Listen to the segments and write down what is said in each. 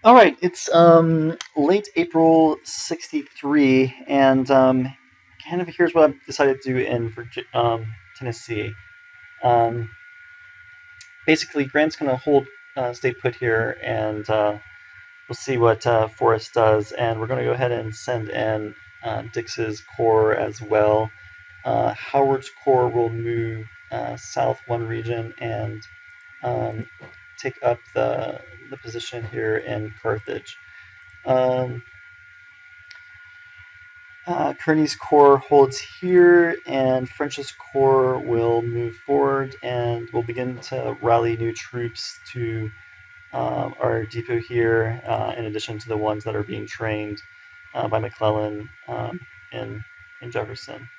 All right, it's late April '63, and kind of here's what I've decided to do in Tennessee. Um, Basically, Grant's going to hold stay put here, and we'll see what Forrest does. And we're going to go ahead and send in Dix's corps as well. Howard's corps will move south one region and um, take up the position here in Carthage. Um, Kearny's corps holds here, and French's corps will move forward, and we'll begin to rally new troops to our depot here, in addition to the ones that are being trained by McClellan in Jefferson.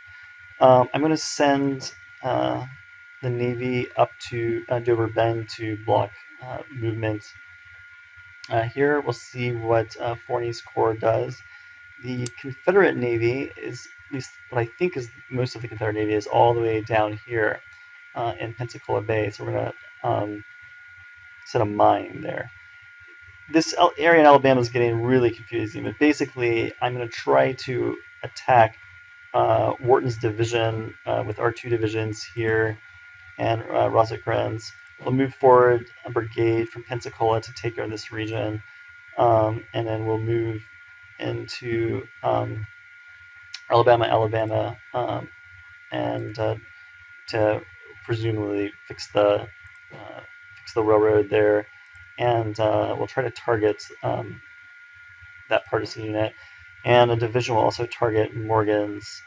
I'm going to send the Navy up to Dover Bend to block movement. Here we'll see what Forney's corps does. The Confederate Navy is, at least what I think is most of the Confederate Navy, is all the way down here in Pensacola Bay. So we're going to set a mine there. This area in Alabama is getting really confusing, but basically I'm going to try to attack Wharton's division with our two divisions here and Rosecrans. We'll move forward a brigade from Pensacola to take over this region, and then we'll move into Alabama, and to presumably fix the railroad there, and we'll try to target that partisan unit, and a division will also target Morgan's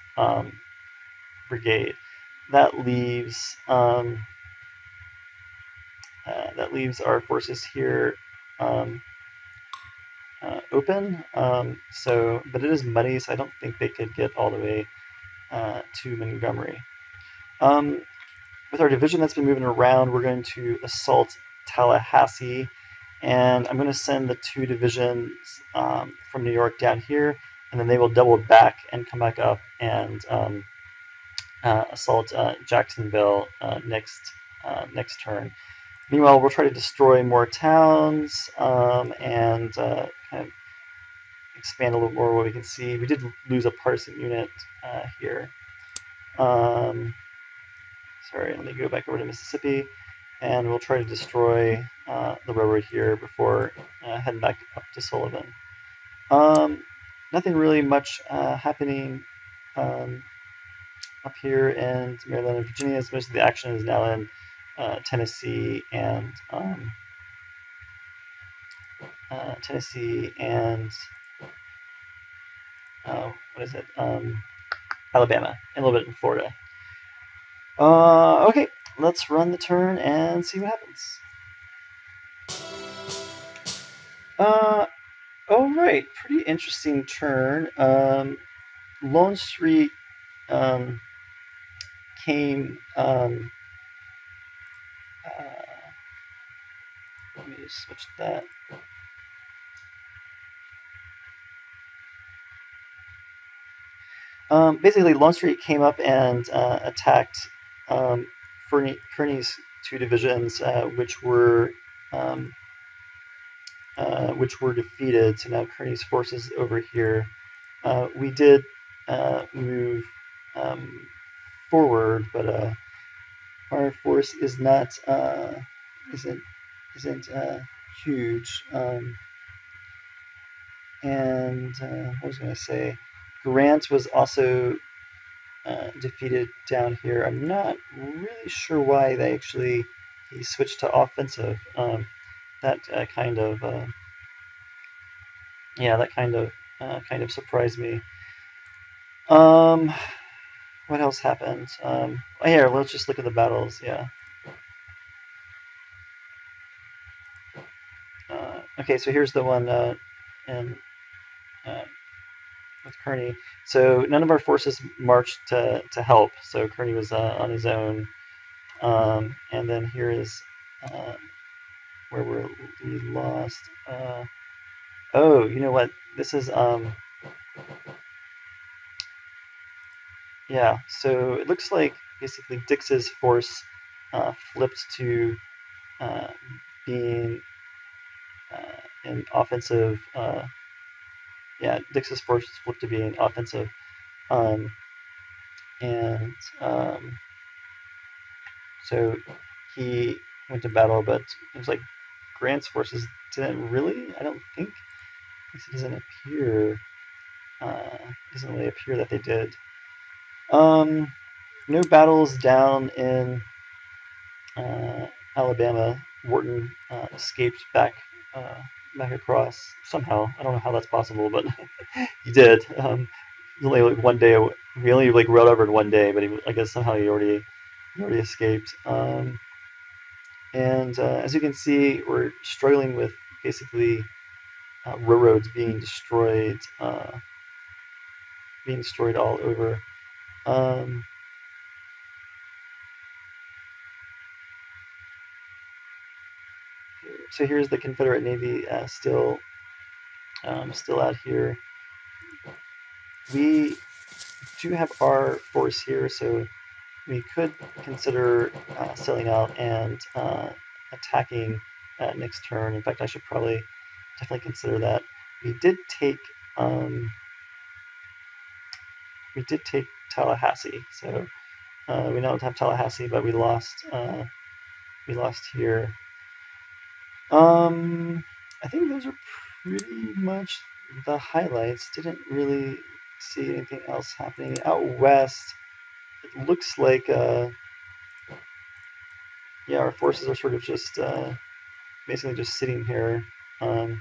brigade. That leaves our forces here open. But it is muddy, so I don't think they could get all the way to Montgomery. With our division that's been moving around, we're going to assault Tallahassee, and I'm going to send the two divisions from New York down here, and then they will double back and come back up and assault Jacksonville next turn. Meanwhile, we'll try to destroy more towns and kind of expand a little more what we can see. We did lose a partisan unit here. Sorry, let me go back over to Mississippi, and we'll try to destroy the railroad here before heading back up to Sullivan. Nothing really much happening up here in Maryland and Virginia. Most of the action is now in Tennessee and Alabama, and a little bit in Florida. Okay, let's run the turn and see what happens. All right, pretty interesting turn. Longstreet came. Let me just switch that. Basically, Longstreet came up and attacked Kearny's two divisions, which were defeated. So now Kearny's forces over here. We did move forward, but our force is not isn't huge. And what was I going to say? Grant was also defeated down here. I'm not really sure why he switched to offensive. That kind of surprised me. What else happened? Here, let's just look at the battles. Yeah. Okay, so here's the one with Kearny. So none of our forces marched to help. So Kearny was on his own. And then here is where we lost. Oh, you know what? This is yeah. So it looks like basically Dix's force flipped to being an offensive. Yeah, Dix's forces flipped to being offensive, and so he went to battle, but it was like Grant's forces didn't really. I don't think. At least it doesn't appear. Doesn't really appear that they did. No battles down in Alabama. Wharton escaped back across somehow. I don't know how that's possible, but he did. Only like one day. We only like rode over in one day, but I guess somehow he already escaped. And as you can see, we're struggling with basically railroads being destroyed all over. So here's the Confederate Navy still out here. We do have our force here, so we could consider selling out and attacking next turn. In fact, I should probably definitely consider that. We did take Tallahassee, so we don't have Tallahassee, but we lost here. I think those are pretty much the highlights. Didn't really see anything else happening out west. It looks like yeah, our forces are sort of just basically just sitting here, and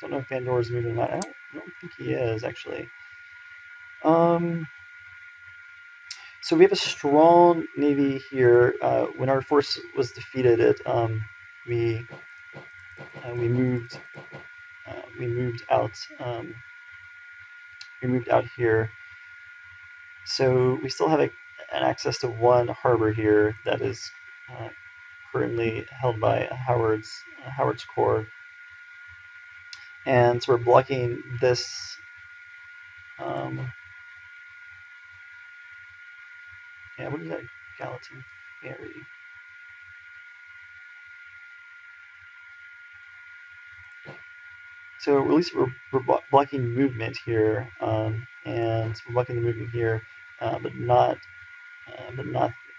don't know if Vandor's moving or not. I don't think he is actually. So we have a strong navy here. When our force was defeated, we moved out. We moved out here. So we still have an access to one harbor here that is currently held by Howard's Corps, and so we're blocking this. Yeah, what is that? Gallatin Ferry. So at least we're blocking movement here, and we're blocking the movement here, but not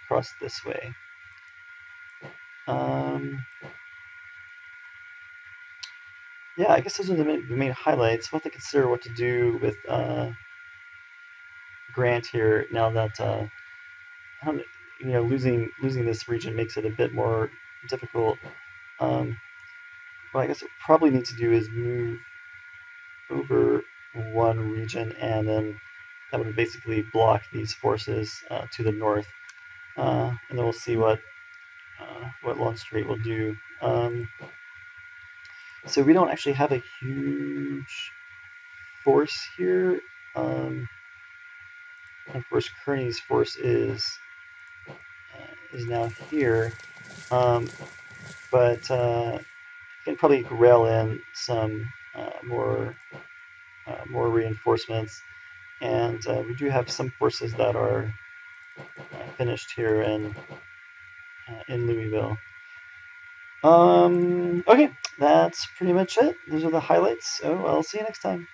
across this way. Yeah, I guess those are the main highlights. We'll have to consider what to do with Grant here now that losing this region makes it a bit more difficult. What I guess what we probably need to do is move over one region, and then that would basically block these forces to the north, and then we'll see what Longstreet will do. So we don't actually have a huge force here. Of course, Kearny's force is now here, but you can probably rail in some more reinforcements, and we do have some forces that are finished here in Louisville. Okay, that's pretty much it. Those are the highlights. So I'll see you next time.